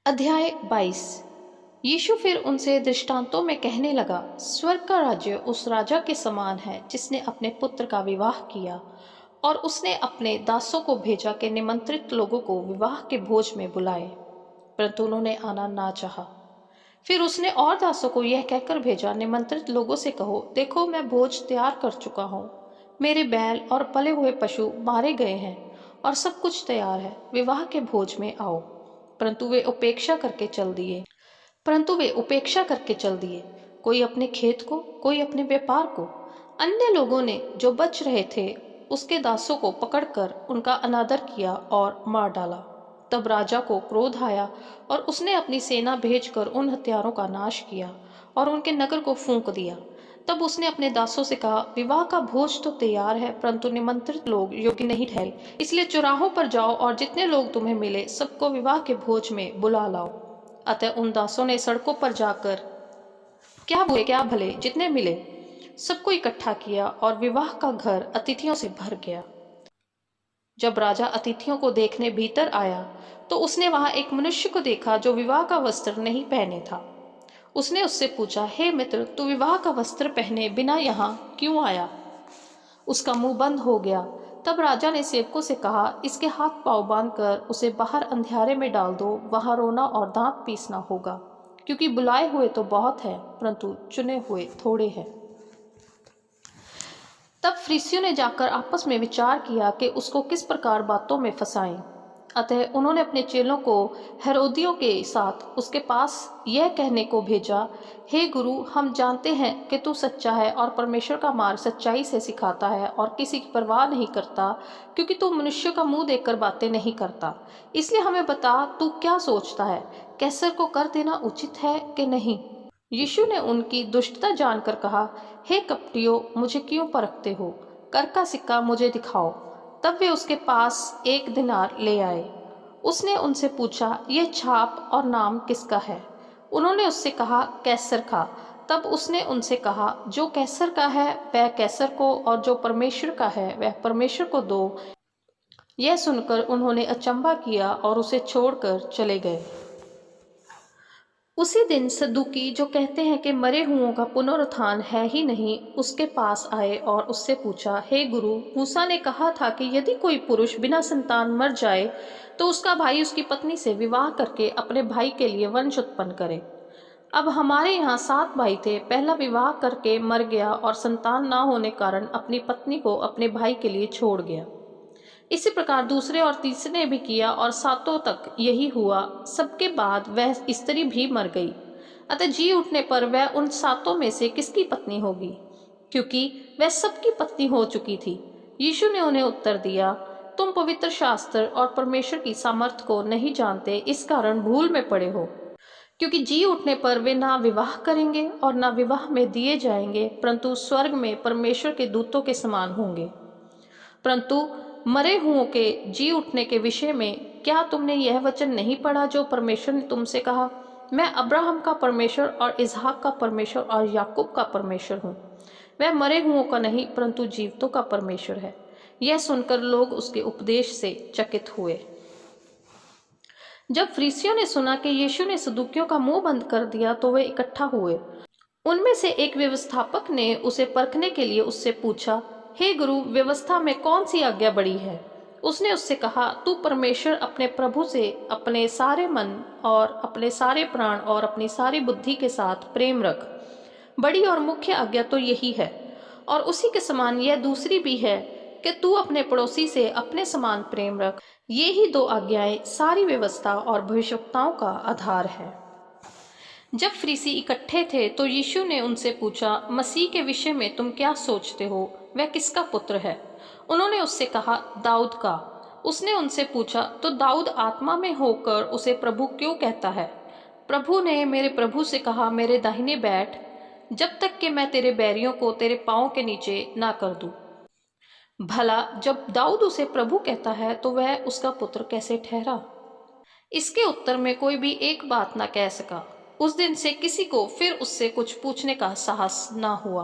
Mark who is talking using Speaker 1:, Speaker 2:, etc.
Speaker 1: अध्याय 22। यीशु फिर उनसे दृष्टांतों में कहने लगा, स्वर्ग का राज्य उस राजा के समान है जिसने अपने पुत्र का विवाह किया, और उसने अपने दासों को भेजा कि निमंत्रित लोगों को विवाह के भोज में बुलाए, परंतु उन्होंने आना ना चाहा। फिर उसने और दासों को यह कहकर भेजा, निमंत्रित लोगों से कहो, देखो मैं भोज तैयार कर चुका हूँ, मेरे बैल और पले हुए पशु मारे गए हैं और सब कुछ तैयार है, विवाह के भोज में आओ। परंतु वे उपेक्षा करके चल दिए, कोई अपने खेत को, कोई अपने व्यापार को। अन्य लोगों ने जो बच रहे थे उसके दासों को पकड़कर उनका अनादर किया और मार डाला। तब राजा को क्रोध आया और उसने अपनी सेना भेजकर उन हत्यारों का नाश किया और उनके नगर को फूंक दिया। तब उसने अपने दासों से कहा, विवाह का भोज तो तैयार है, परंतु निमंत्रित लोग योग्य नहीं ठहरे। इसलिए चौराहों पर जाओ और जितने लोग तुम्हें मिले सबको विवाह के भोज में बुला लाओ। अतः उन दासों ने सड़कों पर जाकर क्या बुरे क्या भले जितने मिले सबको इकट्ठा किया और विवाह का घर अतिथियों से भर गया। जब राजा अतिथियों को देखने भीतर आया तो उसने वहां एक मनुष्य को देखा जो विवाह का वस्त्र नहीं पहने था। उसने उससे पूछा, हे मित्र, तू विवाह का वस्त्र पहने बिना यहाँ क्यों आया? उसका मुंह बंद हो गया। तब राजा ने सेवकों से कहा, इसके हाथ पांव बांधकर उसे बाहर अंधियारे में डाल दो, वहां रोना और दांत पीसना होगा, क्योंकि बुलाए हुए तो बहुत है, परंतु चुने हुए थोड़े हैं। तब फरीसियों ने जाकर आपस में विचार किया कि उसको किस प्रकार बातों में फंसाएं। अतः उन्होंने अपने चेलों को हेरोदियों के साथ उसके पास यह कहने को भेजा, हे गुरु, हम जानते हैं कि तू सच्चा है और परमेश्वर का मार्ग सच्चाई से सिखाता है और किसी की परवाह नहीं करता, क्योंकि तू मनुष्य का मुंह देखकर बातें नहीं करता। इसलिए हमें बता, तू क्या सोचता है, कैसर को कर देना उचित है कि नहीं? यीशु ने उनकी दुष्टता जानकर कहा, हे कपटियों, मुझे क्यों परखते हो? कर का सिक्का मुझे दिखाओ। तब वे उसके पास 1 दिनार ले आए। उसने उनसे पूछा, यह छाप और नाम किसका है? उन्होंने उससे कहा, कैसर का। तब उसने उनसे कहा, जो कैसर का है वह कैसर को, और जो परमेश्वर का है वह परमेश्वर को दो। यह सुनकर उन्होंने अचंभा किया और उसे छोड़कर चले गए। उसी दिन सदूकी, जो कहते हैं कि मरे हुओं का पुनरुत्थान है ही नहीं, उसके पास आए और उससे पूछा, हे गुरु, मूसा ने कहा था कि यदि कोई पुरुष बिना संतान मर जाए तो उसका भाई उसकी पत्नी से विवाह करके अपने भाई के लिए वंश उत्पन्न करे। अब हमारे यहाँ 7 भाई थे। पहला विवाह करके मर गया और संतान ना होने कारण अपनी पत्नी को अपने भाई के लिए छोड़ गया। इसी प्रकार दूसरे और तीसरे ने भी किया और 7 तक यही हुआ। सबके बाद वह स्त्री भी मर गई। अतः जी उठने पर वह उन 7 में से किसकी पत्नी होगी, क्योंकि वह सबकी पत्नी हो चुकी थी। यीशु ने उन्हें उत्तर दिया, तुम पवित्र शास्त्र और परमेश्वर की सामर्थ को नहीं जानते, इस कारण भूल में पड़े हो। क्योंकि जी उठने पर वे ना विवाह करेंगे और ना विवाह में दिए जाएंगे, परंतु स्वर्ग में परमेश्वर के दूतों के समान होंगे। परंतु मरे हुओं के जी उठने के विषय में क्या तुमने यह वचन नहीं पढ़ा जो परमेश्वर ने तुमसे कहा, मैं अब्राहम का परमेश्वर और इसहाक का परमेश्वर और याकूब का परमेश्वर हूँ। वह मरे हुओं का नहीं परंतु जीवितों का परमेश्वर है। यह सुनकर लोग उसके उपदेश से चकित हुए। जब फरीसियों ने सुना कि यीशु ने सदूकियों का मुंह बंद कर दिया तो वे इकट्ठा हुए। उनमें से एक व्यवस्थापक ने उसे परखने के लिए उससे पूछा, हे गुरु, व्यवस्था में कौन सी आज्ञा बड़ी है? उसने उससे कहा, तू परमेश्वर अपने प्रभु से अपने सारे मन और अपने सारे प्राण और अपनी सारी बुद्धि के साथ प्रेम रख। बड़ी और मुख्य आज्ञा तो यही है, और उसी के समान यह दूसरी भी है कि तू अपने पड़ोसी से अपने समान प्रेम रख। ये ही 2 आज्ञाएं सारी व्यवस्था और भविष्यवक्ताओं का आधार है। जब फरीसी इकट्ठे थे तो यीशु ने उनसे पूछा, मसीह के विषय में तुम क्या सोचते हो? वह किसका पुत्र है? उन्होंने उससे कहा, दाऊद का। उसने उनसे पूछा, तो दाऊद आत्मा में होकर उसे प्रभु क्यों कहता है? प्रभु ने मेरे प्रभु से कहा, मेरे दाहिने बैठ, जब तक कि मैं तेरे बैरियों को तेरे पांव के नीचे ना कर दूं। भला जब दाऊद उसे प्रभु कहता है तो वह उसका पुत्र कैसे ठहरा? इसके उत्तर में कोई भी एक बात ना कह सका। उस दिन से किसी को फिर उससे कुछ पूछने का साहस ना हुआ।